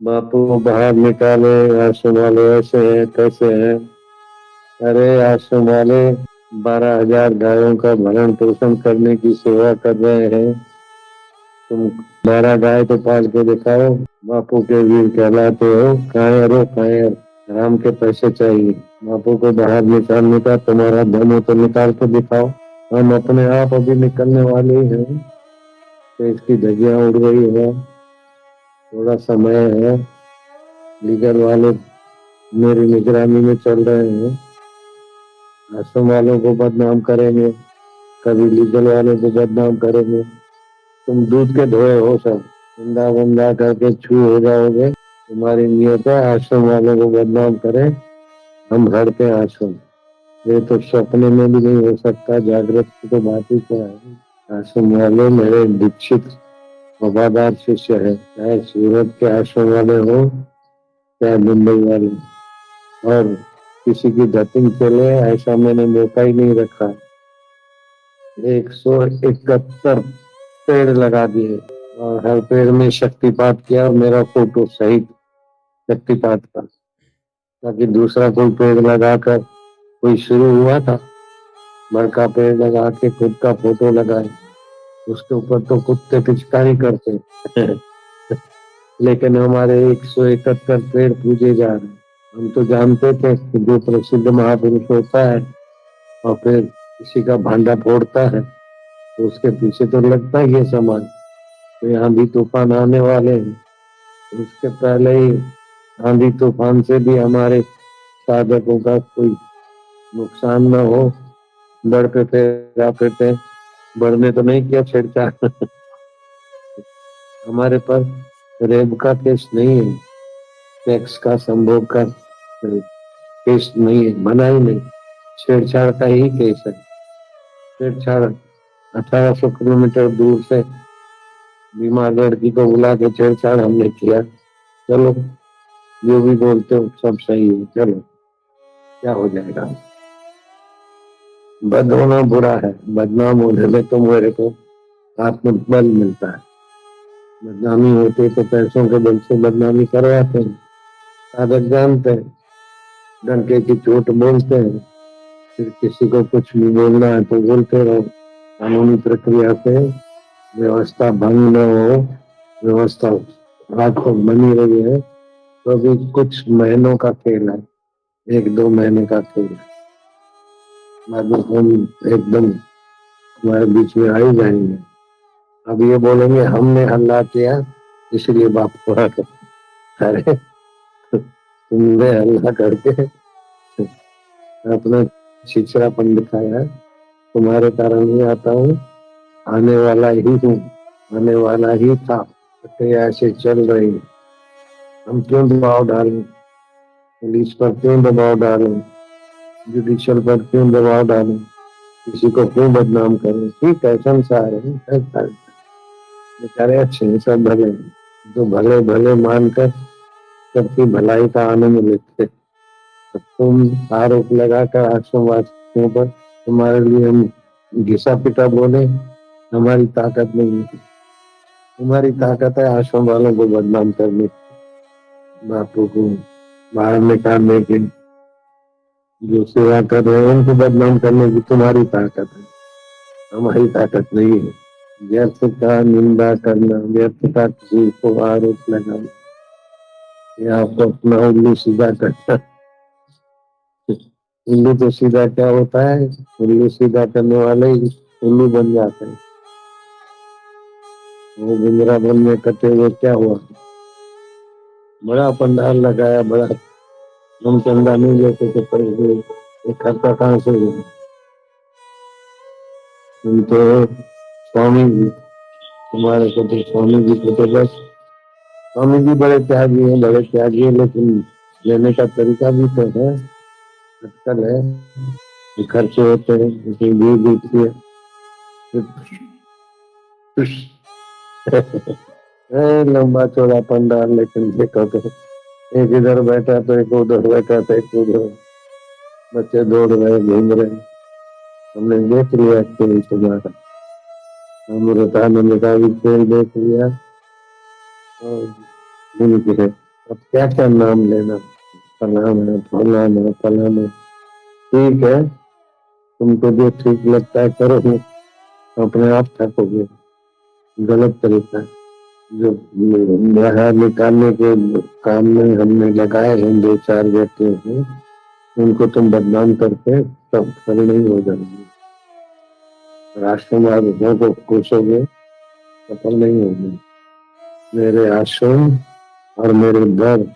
बापू बाहर निकाले। आश्रम वाले ऐसे हैं कैसे हैं। अरे आश्रम वाले 12,000 गायों का भरण पोषण करने की सेवा कर रहे हैं। तुम 12 गाय तो पाल के दिखाओ। बापू के वीर कहलाते हो। कायर हो कायर। राम के पैसे चाहिए। बापू को बाहर निकालने का तुम्हारा दम हो तो निकाल के दिखाओ। हम अपने आप अभी निकलने वाले ही हैं। तो इसकी धज्जियां उड़ गई है। थोड़ा समय है। लीगल वाले मेरी निगरानी में चल रहे हैं। आश्रम वालों को बदनाम करेंगे। कभी लीगल वालों को बदनाम करेंगे। तुम दूध के धोए हो सब। बंदा बंदा करके छू हो जाओगे। तुम्हारी नियत है आश्रम वालों को बदनाम करें। हम लड़ते हैं आश्रम। ये तो सपने में भी नहीं हो सकता। जागृत की तो बात ही क्या है। आश्रम वाले मेरे दीक्षित वफादार शिष्य है। चाहे सूरत के आश्रम वाले हो चाहे मुंबई वाले। और किसी की धतिंग चले ऐसा मैंने मौका ही नहीं रखा। 171 पेड़ लगा दिए और हर पेड़ में शक्तिपात किया और मेरा फोटो सहित शक्तिपात का। ताकि दूसरा कोई पेड़ लगाकर कोई शुरू हुआ था। बड़का पेड़ लगा के खुद का फोटो लगाए। उसके ऊपर तो कुत्ते पिचकारी करते लेकिन हमारे 171 पेड़ पूजे जा रहे हैं। हम तो जानते थे कि जो प्रसिद्ध महापुरुष होता है और फिर किसी का भांडा फोड़ता है तो उसके पीछे तो लगता ही है समाज। तो यहाँ भी तूफान आने वाले हैं। उसके पहले ही आंधी तूफान से भी हमारे साधकों का कोई नुकसान न हो। बढ़ पे फेरा फिरते। बढ़ने तो नहीं किया छेड़छाड़ हमारे पर रेप का केस नहीं है। सेक्स का संभोग का केस नहीं है। बना ही नहीं। छेड़छाड़ का ही केस है। छेड़छाड़ 1800 किलोमीटर दूर से बीमार लड़की को बुला के छेड़छाड़ हमने किया। चलो जो भी बोलते हो सब सही है। चलो क्या हो जाएगा। बद होना बुरा है। बदनाम होने में तो मेरे को आत्मबल मिलता है। बदनामी होती तो पैसों के बल से बदनामी करवाते हैं। साधक जानते हैं। डंके की चोट बोलते हैं। फिर किसी को कुछ भी बोलना है तो बोलते रहो। कानूनी प्रक्रिया से व्यवस्था भंग न हो। व्यवस्था रात को बनी रही है तो अभी कुछ महीनों का खेल है। 1-2 महीने का खेल है। बाद में हम एकदम हमारे बीच में आ ही जाएंगे। अब ये बोलेंगे हमने हल्ला किया इसलिए बाप को हक। अरे तुमने हल्ला करके अपना छिछरापन दिखाया है। तुम्हारे कारण ही आता हूँ। आने वाला ही हूँ। आने वाला ही था। तो ऐसे चल रही। हम क्यों दबाव डालें। पुलिस पर क्यों दबाव डालें। जुडिशल पर क्यों दबाव डालें। किसी को क्यों बदनाम करें। ठीक है संसार है। बेचारे अच्छे हैं सब भले हैं। जो भले भले मानकर सबकी भलाई का आनंद लेते। तो तुम आरोप लगाकर आश्रमवासियों पर तुम्हारे लिए हम घिसा पिटा बोले हमारी ताकत नहीं है। तुम्हारी ताकत है आश्रम वालों को बदनाम करने की। बापू को बाहर निकालने की। जो सेवा कर रहे हैं उनको बदनाम करने की तुम्हारी ताकत है। हमारी ताकत नहीं है। व्यर्थ का निंदा करना व्यर्थ का किसी को आरोप लगाना या आपको अपना उल्लू सीधा करना। उल्लू तो सीधा क्या होता है। उल्लू सीधा करने वाले ही उल्लू बन जाते हैं। वो बिंद्रा वन में कटे हुए क्या हुआ। बड़ा पंडाल लगाया बड़ा। हम चंदा नहीं लेते थे पैसे। ये खर्चा कहाँ से हुआ। तुम तो स्वामी जी। तुम्हारे को तो स्वामी जी को तो बस स्वामी जी बड़े त्यागी हैं बड़े त्यागी हैं लेकिन लेने का तरीका भी तो है। अटकल है। ये खर्चे होते हैं इसमें भीड़ दिखती है। लंबा चौड़ा पंडाल लेकिन देखो तो एक इधर बैठा तो एक उधर बैठा तो एक उधर। बच्चे दौड़ रहे घूम रहे। हमने देख लिया खेल तुम्हारा। अमृतानंद का भी खेल देख लिया और घूम के अब क्या क्या नाम लेना, फलाना फलाना फलाना। ठीक है, तुमको जो ठीक लगता है करो, अपने आप थकोगे। गलत तरीका है। जो बाहर निकालने के काम में हमने लगाए हैं, दो चार व्यक्ति हैं, उनको तुम बदनाम करके सब खड़े नहीं हो जाएंगे। राष्ट्रवादियों को कोसोगे, सफल नहीं होंगे। मेरे आश्रम और मेरे घर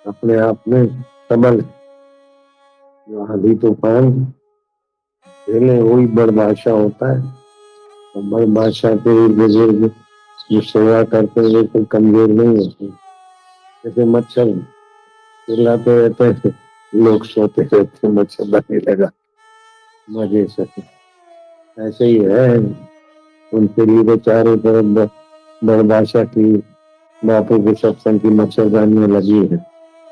अपने आप में सबल है। जो आंधी तूफान झेले वही बड़ बादशाह होता है। और बड़ बादशाह के बुजुर्ग जो सेवा करते हैं वो कोई कमजोर नहीं होते। जैसे मच्छर चिल्लाते रहते हैं, लोग सोते रहते हैं, मच्छरदानी लगा मजे से। ऐसे ही है, उनके लिए तो चारों तरफ बड़ बादशाह की, बापू के सत्संग की मच्छरदानियां लगी है।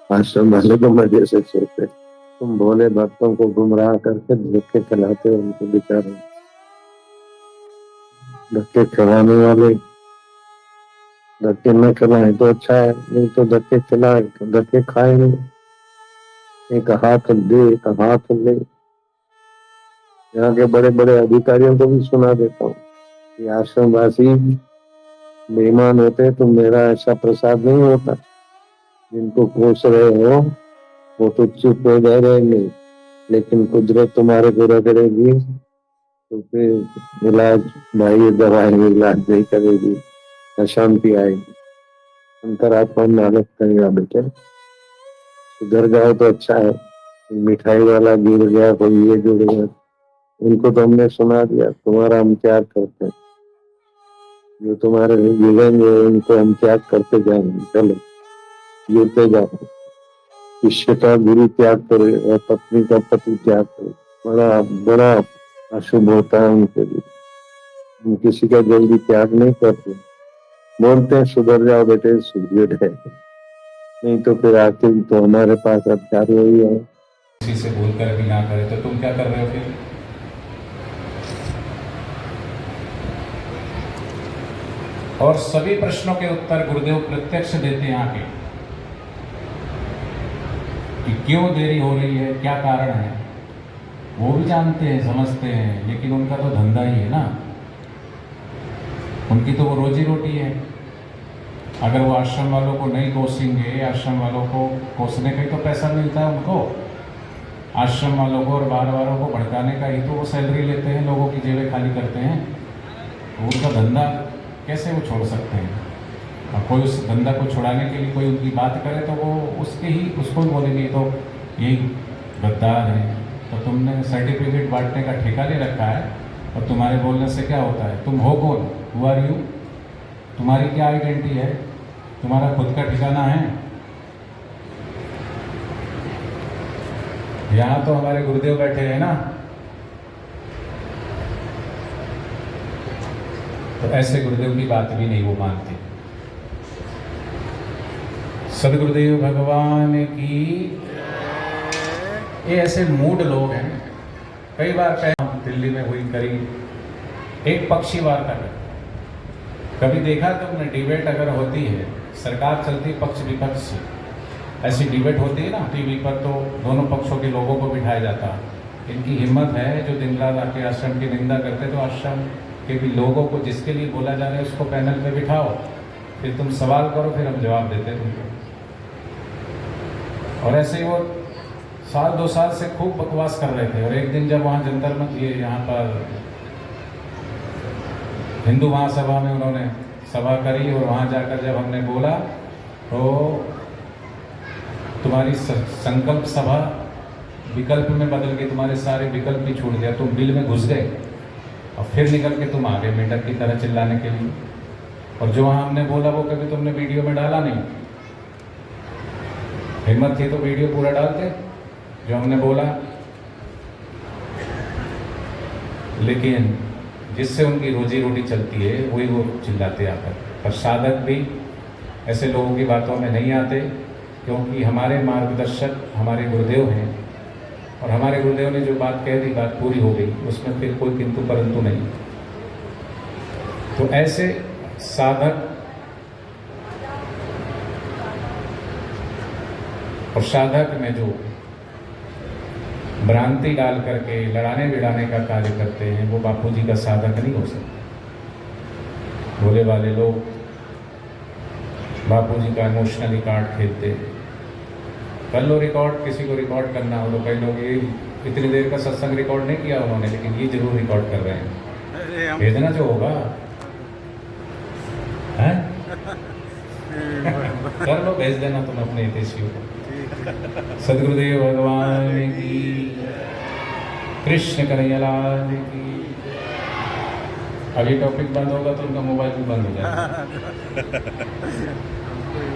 आश्रम वाले तो मजे से सोते। तुम भोले भक्तों को गुमराह करके धक्के खिलाते हो उनको, बेचारे धक्के खिलाने वाले। धक्के न खिलाए तो अच्छा है, नहीं तो धक्के खिलाए तो धक्के खाए नहीं। एक हाथ दे एक हाथ ले। यहाँ के बड़े बड़े अधिकारियों को भी सुना देता हूँ कि आश्रमवासी बेईमान होते तो मेरा ऐसा प्रसाद नहीं होता। जिनको कोस रहे हो वो तो चुप हो जा रहेंगे, लेकिन कुदरत तुम्हारे को रख रहेगी तो फिर इलाज, भाई दवाई इलाज नहीं करेगी, अशांति आएगी। अंतरात्मा में आलस करेगा। बेटे सुधर जाओ तो अच्छा है। मिठाई वाला गिर गया, कोई ये जुड़ गया, उनको तो हमने सुना दिया तुम्हारा हम त्याग करते हैं। जो तुम्हारे गिरेंगे उनको हम त्याग करते जाएंगे। चलो गिरते जाओ। शिष्य का गुरु त्याग करे और पत्नी का पति त्याग करे, बड़ा बड़ा अशुभ होता है उनके लिए। हम किसी का जल्दी त्याग नहीं करते। बोलते हैं सुधर जाओ बेटे, सुधर है, नहीं तो फिर आखिर तो हमारे पास अधिकार वही है। किसी से बोलकर भी ना करे तो तुम क्या कर रहे हो फिर? और सभी प्रश्नों के उत्तर गुरुदेव प्रत्यक्ष देते हैं आके कि क्यों देरी हो रही है, क्या कारण है। वो भी जानते हैं, समझते हैं, लेकिन उनका तो धंधा ही है ना, उनकी तो वो रोजी रोटी है। अगर वो आश्रम वालों को नहीं कोसेंगे, आश्रम वालों को कोसने का ही तो पैसा मिलता है उनको, आश्रम वालों को और बाहर वालों को भड़काने का ही तो वो सैलरी लेते हैं, लोगों की जेबें खाली करते हैं। तो उनका धंधा कैसे वो छोड़ सकते हैं? अब कोई उस धंधा को छुड़ाने के लिए कोई उनकी बात करे तो वो उसको ही बोलेंगे तो यही गद्दार है। तो तुमने सर्टिफिकेट बांटने का ठेका ले रखा है और तुम्हारे बोलने से क्या होता है? तुम हो कौन? Who are you? तुम्हारी क्या आइडेंटिटी है? तुम्हारा खुद का ठिकाना है? यहाँ तो हमारे गुरुदेव बैठे हैं ना, तो ऐसे गुरुदेव की बात भी नहीं वो मानते। सदगुरुदेव भगवान की। ये ऐसे मूड लोग हैं। कई बार दिल्ली में हुई करीब एक पक्षी वार्ता कर, कभी देखा तुमने डिबेट अगर होती है, सरकार चलती पक्ष विपक्ष, ऐसी डिबेट होती है ना टीवी पर, तो दोनों पक्षों के लोगों को बिठाया जाता। इनकी हिम्मत है जो दिन रात आके आश्रम की निंदा करते, तो आश्रम के भी लोगों को जिसके लिए बोला जा रहा है उसको पैनल पे बिठाओ, फिर तुम सवाल करो, फिर हम जवाब देते तुमको। और ऐसे ही वो साल 2 साल से खूब बकवास कर रहे थे। और एक दिन जब वहाँ जंतर मंतर, ये यहाँ पर हिंदू महासभा में उन्होंने सभा करी और वहाँ जाकर जब हमने बोला तो तुम्हारी संकल्प सभा विकल्प में बदल के तुम्हारे सारे विकल्प ही छूट गया, तुम बिल में घुस गए और फिर निकल के तुम आ गए मेंढक की तरह चिल्लाने के लिए। और जो वहाँ हमने बोला वो कभी तुमने वीडियो में डाला नहीं। हिम्मत थी तो वीडियो पूरा डालते जो हमने बोला, लेकिन जिससे उनकी रोजी रोटी चलती है वही वो चिल्लाते आकर। पर साधक भी ऐसे लोगों की बातों में नहीं आते, क्योंकि हमारे मार्गदर्शक हमारे गुरुदेव हैं और हमारे गुरुदेव ने जो बात कह दी बात पूरी हो गई, उसमें फिर कोई किंतु परंतु नहीं। तो ऐसे साधक और साधक में जो भ्रांति डाल करके लड़ाने बिड़ाने का कार्य करते हैं वो बापू जी का साधक नहीं हो सकता। भोले वाले लोग बापू जी का इमोशनली कार्ड खेलते हैं। कर लो रिकॉर्ड, किसी को रिकॉर्ड करना हो तो कई लोग ये इतनी देर का सत्संग रिकॉर्ड नहीं किया उन्होंने, लेकिन ये जरूर रिकॉर्ड कर रहे हैं। भेजना जो होगा है कर लो, भेज देना तुम अपने हितैषियों को। सदगुरुदेव भगवान की, कृष्ण कन्हैया लाल की। अभी टॉपिक बंद होगा तो उनका मोबाइल भी बंद हो जाएगा।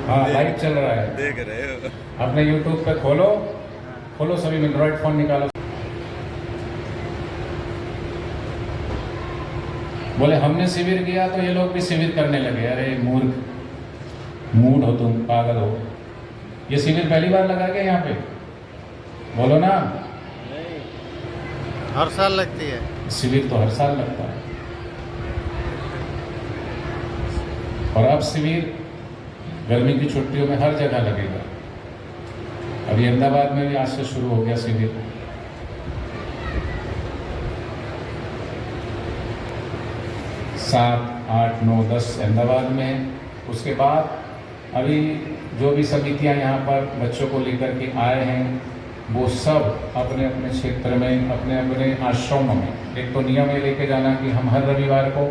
हाँ, लाइव चल रहा है, देख रहे हो। अपने यूट्यूब पे खोलो, खोलो सभी में एंड्रॉइड फोन निकालो। बोले हमने शिविर किया तो ये लोग भी शिविर करने लगे। अरे मूर्ख, मूड हो तुम, पागल हो। ये शिविर पहली बार लगा के यहाँ पे? बोलो ना। हर साल लगती है शिविर, तो हर साल लगता है। और अब शिविर गर्मी की छुट्टियों में हर जगह लगेगा। अभी अहमदाबाद में भी आज से शुरू हो गया शिविर। सात, आठ, 9, 10 अहमदाबाद में। उसके बाद अभी जो भी समितियां यहाँ पर बच्चों को लेकर के आए हैं वो सब अपने अपने क्षेत्र में, अपने अपने आश्रमों में, एक तो नियम ये लेके जाना कि हम हर रविवार को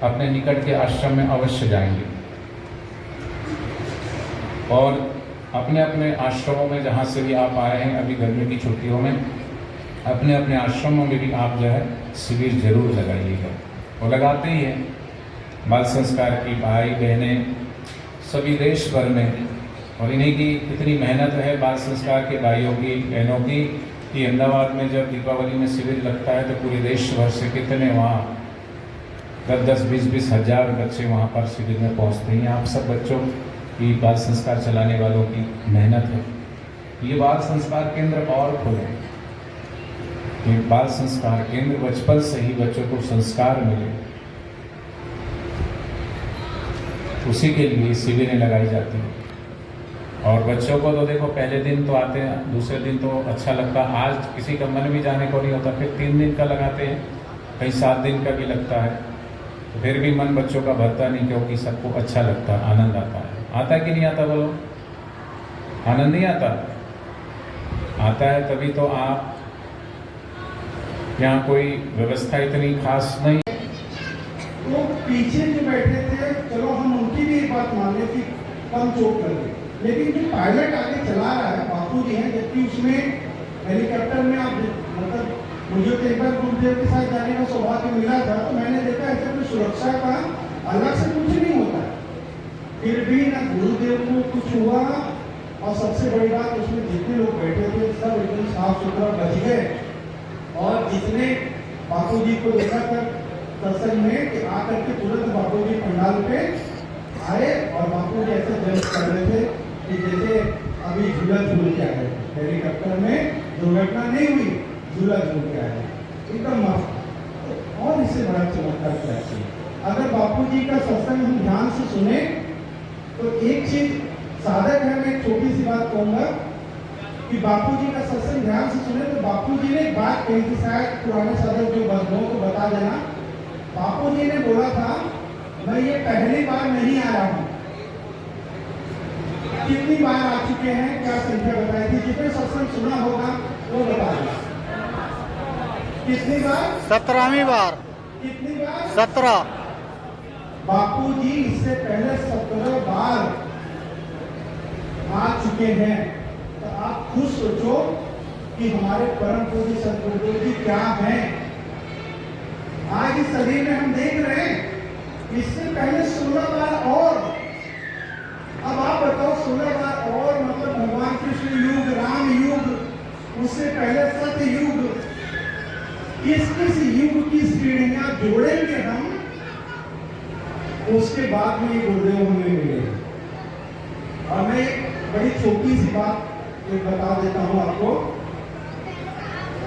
अपने निकट के आश्रम में अवश्य जाएंगे। और अपने अपने आश्रमों में जहाँ से भी आप आए हैं अभी गर्मी की छुट्टियों में, अपने अपने आश्रमों में भी आप जो है शिविर जरूर लगाइएगा। वो लगाते ही हैं। बाल संस्कार की भाई बहनें सभी देश भर में, और इन्हीं की इतनी मेहनत है बाल संस्कार के भाइयों की बहनों की कि अहमदाबाद में जब दीपावली में शिविर लगता है तो पूरे देश भर से कितने वहाँ 10-10, 20-20 हज़ार बच्चे वहाँ पर शिविर में पहुँचते हैं। आप सब बच्चों की बाल संस्कार चलाने वालों की मेहनत है। ये बाल संस्कार केंद्र और खोलें। ये बाल संस्कार केंद्र बचपन से ही बच्चों को संस्कार मिले, उसी के लिए शिविरें लगाई जाती हैं। और बच्चों को तो देखो पहले दिन तो आते हैं, दूसरे दिन तो अच्छा लगता है। आज किसी का मन भी जाने को नहीं होता, फिर 3 दिन का लगाते हैं, कहीं 7 दिन का भी लगता है, तो फिर भी मन बच्चों का भरता नहीं, क्योंकि सबको अच्छा लगता है, आनंद आता है। आता है कि नहीं आता? बोलो, आनंद नहीं आता? आता है तभी तो आप यहाँ कोई व्यवस्था इतनी खास नहीं। तो पीछे जो बैठे थे, चलो हम उनकी भी एक बात मान लें कि कम चोट कर गए, लेकिन जो पायलट आगे चला रहा है बापू जी हैं, जबकि उसमें हेलीकॉप्टर में आप मतलब मुझे तो एक बार गुरुदेव के साथ जाने का सौभाग्य मिला था, तो मैंने देखा ऐसे कोई सुरक्षा का अलग से कुछ नहीं होता। फिर भी ना गुरुदेव को कुछ हुआ, और सबसे बड़ी बात उसमें जितने लोग बैठे थे सब एकदम साफ सुथरा बच गए। और जितने बापू जी को देखा था सत्संग में कि आकर के तुरंत बापू जी पंडाल पे आए और बापू जी ऐसे जंप कर रहे थे कि जैसे अभी झूला झूल के आए। हेलीकॉप्टर में दुर्घटना नहीं हुई, झूला झूल के आए, एकदम मस्त। और इससे बड़ा चमत्कार क्या चाहिए? अगर बापू जी का सत्संग हम ध्यान से सुने तो एक चीज साधक है, मैं एक छोटी सी बात कहूंगा कि बापू जी का सत्संग ध्यान से सुने तो बापू जी ने एक बात कही थी, शायद पुराने साधक जो बंधुओं को बता देना। बापू जी ने बोला था, मैं ये पहली बार नहीं आया हूं। कितनी बार आ चुके हैं, क्या संख्या बताई थी? जितने सत्संग सुना होगा वो बता दें। कितनी बार? 17वीं बार। कितनी बार? 17। बापू जी इससे पहले 17 बार आ चुके हैं। तो आप खुद सोचो कि हमारे परम पूज्य सदगुरुदेव जी क्या हैं। आज इस शरीर में हम देख रहे हैं, इससे पहले 16 बार और। अब आप बताओ 16 बार और मतलब भगवान कृष्ण युग, राम युग, उससे पहले सत्य युग, किस युग की श्रेणियां जोड़ेंगे हम, उसके बाद में ये गुरुदेव हमें मिले। और मैं बड़ी छोटी सी बात एक बता देता हूं आपको।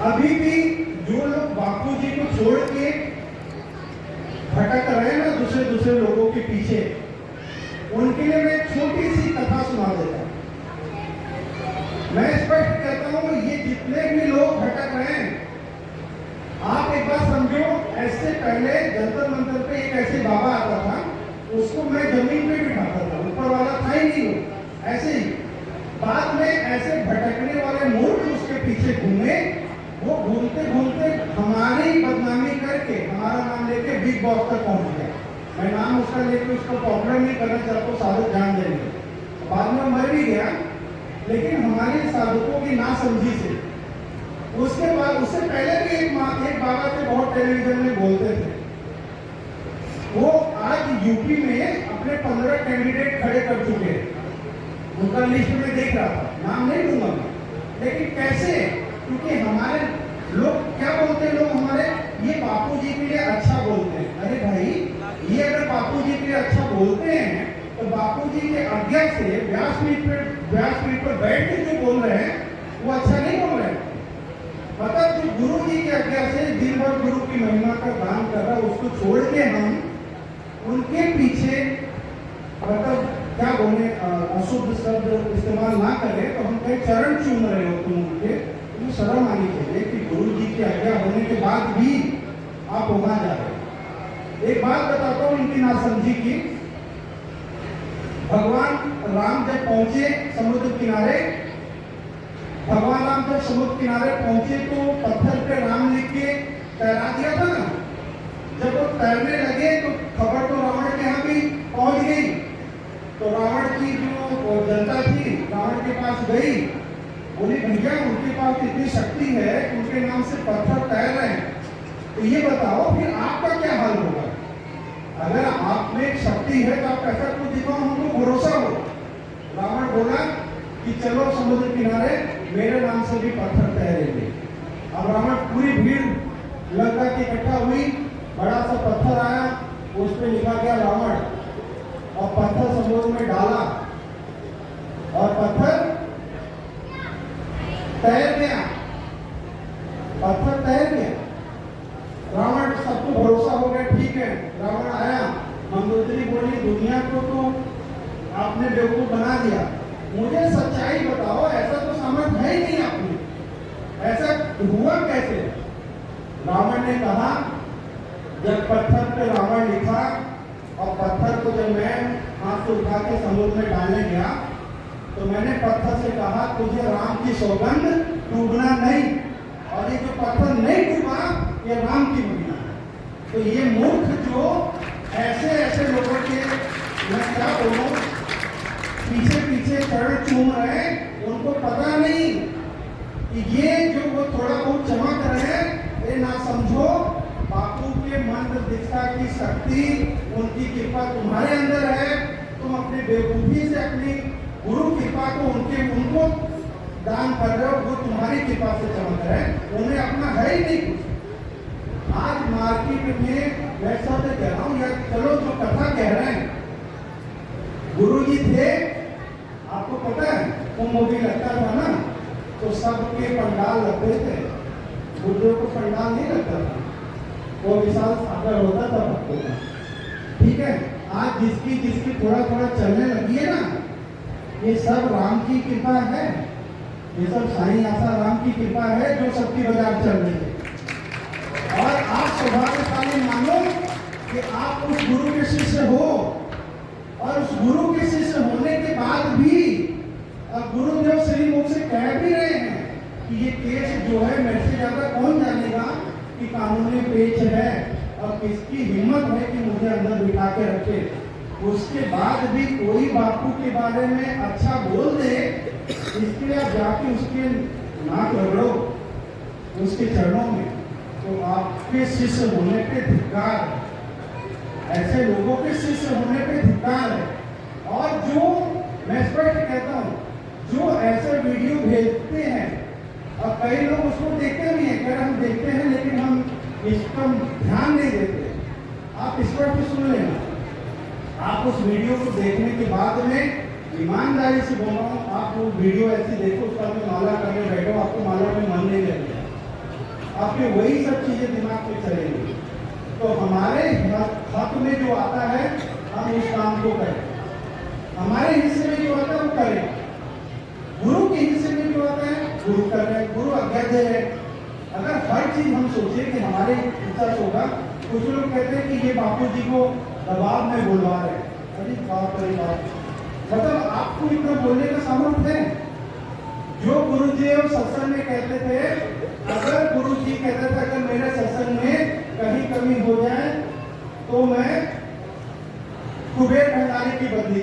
अभी भी जो लोग बापू जी को छोड़ के भटक रहे हैं ना दूसरे लोगों के पीछे, उनके लिए मैं एक छोटी सी कथा सुना देता हूं। उसको मैं जमीन पे बिठाता था, ऊपर वाला था ही नहीं वो। ऐसे ही बाद में ऐसे भटकने वाले मूर्ख उसके पीछे घूमे, वो घूमते घूमते हमारी बदनामी करके हमारा नाम लेके बिग बॉस तक पहुंच गया। मैं नाम उसका लेके उसको पॉपुलर नहीं करना चाहता, तो साधु जान देंगे। बाद में मर भी गया, लेकिन हमारे साधुकों की नासमझी से। उसके बाद उससे पहले भी एक बाबा थे, बहुत टेलीविजन में बोलते थे। वो आज यूपी में अपने 15 कैंडिडेट खड़े कर चुके हैं। उनका लिस्ट में देख रहा था, नाम नहीं दूंगा मैं, लेकिन कैसे? क्योंकि हमारे लोग क्या बोलते हैं, लोग हमारे ये बापू जी के लिए अच्छा बोलते हैं। अरे भाई, ये अगर बापू जी के लिए अच्छा बोलते हैं तो बापू जी के आज्ञा से व्यासपीठ पर बैठ के जो बोल रहे हैं वो अच्छा नहीं बोल रहे हैं। मतलब जो गुरु जी की आज्ञा से दिन भर गुरु की महिमा का गान कर रहा है, उसको छोड़ के हम उनके पीछे मतलब क्या बोले अशुद्ध शब्द इस्तेमाल ना करें, तो हम कहीं चरण चूम रहे हो तुम उनके, तो शर्म आनी चाहिए कि गुरु जी की आज्ञा होने के बाद भी आप वहां जा रहे हो। एक बात बताता हूँ इनकी नासमझी की। भगवान राम जब पहुंचे समुद्र किनारे, भगवान राम जब समुद्र किनारे पहुंचे तो पत्थर पे राम लिख के तैरा दिया था ना। जब वो तैरने लगे तो खबर तो रावण के यहाँ भी पहुंच गई। तो रावण की जो जनता थी रावण के पास गई, बोली भैया उनके पास इतनी शक्ति है कि उनके नाम से पत्थर तैर रहे हैं, तो ये बताओ फिर आपका क्या हाल होगा? अगर आप में शक्ति है तो आप ऐसा कुछ दिखाओ, हमको भरोसा हो। रावण बोला कि चलो समुद्र किनारे, मेरे नाम से भी पत्थर तैरेंगे। अब रावण पूरी भीड़ लंका की इकट्ठा हुई, बड़ा सा पत्थर आया, उस पर लिखा गया रावण, और पत्थर समुद्र में डाला और पत्थर तैर गया। पत्थर तैर गया। रावण सबको भरोसा हो गया, ठीक है। रावण आया, मंदोदरी बोली दुनिया को तो आपने बेवकूफ बना दिया, मुझे सच्चाई बताओ, ऐसा तो सामर्थ है ही नहीं आपने, ऐसा हुआ कैसे? रावण ने कहा जब पत्थर पे रावण लिखा और पत्थर को जब मैं हाथ से उठा के समुद्र में डालने गया तो मैंने पत्थर से कहा तुझे राम की सौगंध डूबना नहीं, और ये जो पत्थर नहीं डूबा ये राम की महिमा है। तो ये मूर्ख जो ऐसे लोगों के, मैं क्या बोलूं, पीछे पीछे चरण चूम रहे हैं, उनको पता नहीं कि ये जो वो थोड़ा बहुत चमक रहे हैं, ये ना समझो बापू के मंत्र दीक्षा की शक्ति, उनकी कृपा तुम्हारे अंदर है। तुम अपनी बेवकूफी से अपनी गुरु कृपा को उनको दान कर रहे हो, वो तुम्हारी कृपा से चमक रहे हैं, उन्हें अपना है ही नहीं कुछ। आज मार्केट में मैं सब कह रहा हूँ, या चलो जो कथा कह रहे हैं, गुरु जी थे, आपको पता है कुंभ भी लगता था ना, तो सबके पंडाल लगते थे, बुद्धों को पंडाल नहीं लगता था, वो विशाल सागर होता था भक्तों का। ठीक है, आज जिसकी थोड़ा थोड़ा चलने लगी है ना, ये सब राम की कृपा है, ये सब साईं आशा राम की कृपा है जो सबकी बाजार चल रही है। और आप सौभाग्यशाली मानो कि आप उस गुरु के शिष्य हो, और उस गुरु के शिष्य होने के बाद भी गुरुदेव श्री मुख से कह भी रहे हैं कि ये केस जो है मेरे से ज्यादा कौन जानेगा कि कानूनी पेच है, और किसकी हिम्मत है कि मुझे अंदर बिठा के रखे। उसके बाद भी कोई बापू के बारे में अच्छा बोल दे, इसके लिए आप जाके उसके नाक रगड़ो उसके चरणों में, तो आपके शिष्य होने पे धिक्कार है, ऐसे लोगों के शिष्य होने पे धिक्कार है। और जो मैं स्पष्ट कहता हूँ, जो ऐसे वीडियो भेजते हैं, और कई लोग उसको देखते भी हैं, अगर हम देखते हैं लेकिन हम इस पर ध्यान नहीं देते। आप स्पष्ट सुन लेना, आप उस वीडियो को देखने के बाद में ईमानदारी से बोल रहा हूँ, आप वो वीडियो ऐसी देखो, उसका में माला करने बैठो, आपको माला में मन नहीं लगेगा, आपके वही सब चीजें दिमाग में चलेंगी। तो हमारे हक में जो आता है हम उस काम को करें, हमारे हिस्से में जो आता है वो करें, गुरु के हिस्से में जो आता है गुरु कर रहे हैं, गुरु आज्ञा दे रहे हैं। अगर हर चीज हम सोचे कि हमारे हिस्सा होगा, कुछ लोग कहते हैं कि ये बापू जी को दबाव में बुलवा रहे हैं। अरे बाप रे बाप, मतलब आपको इतना बोलने का सामर्थ्य है? जो गुरुदेव सत्संग में कहते थे, अगर गुरु जी कहते थे अगर मेरे सत्संग में कहीं कमी हो जाए तो मैं कुबेर भंडारी की बदली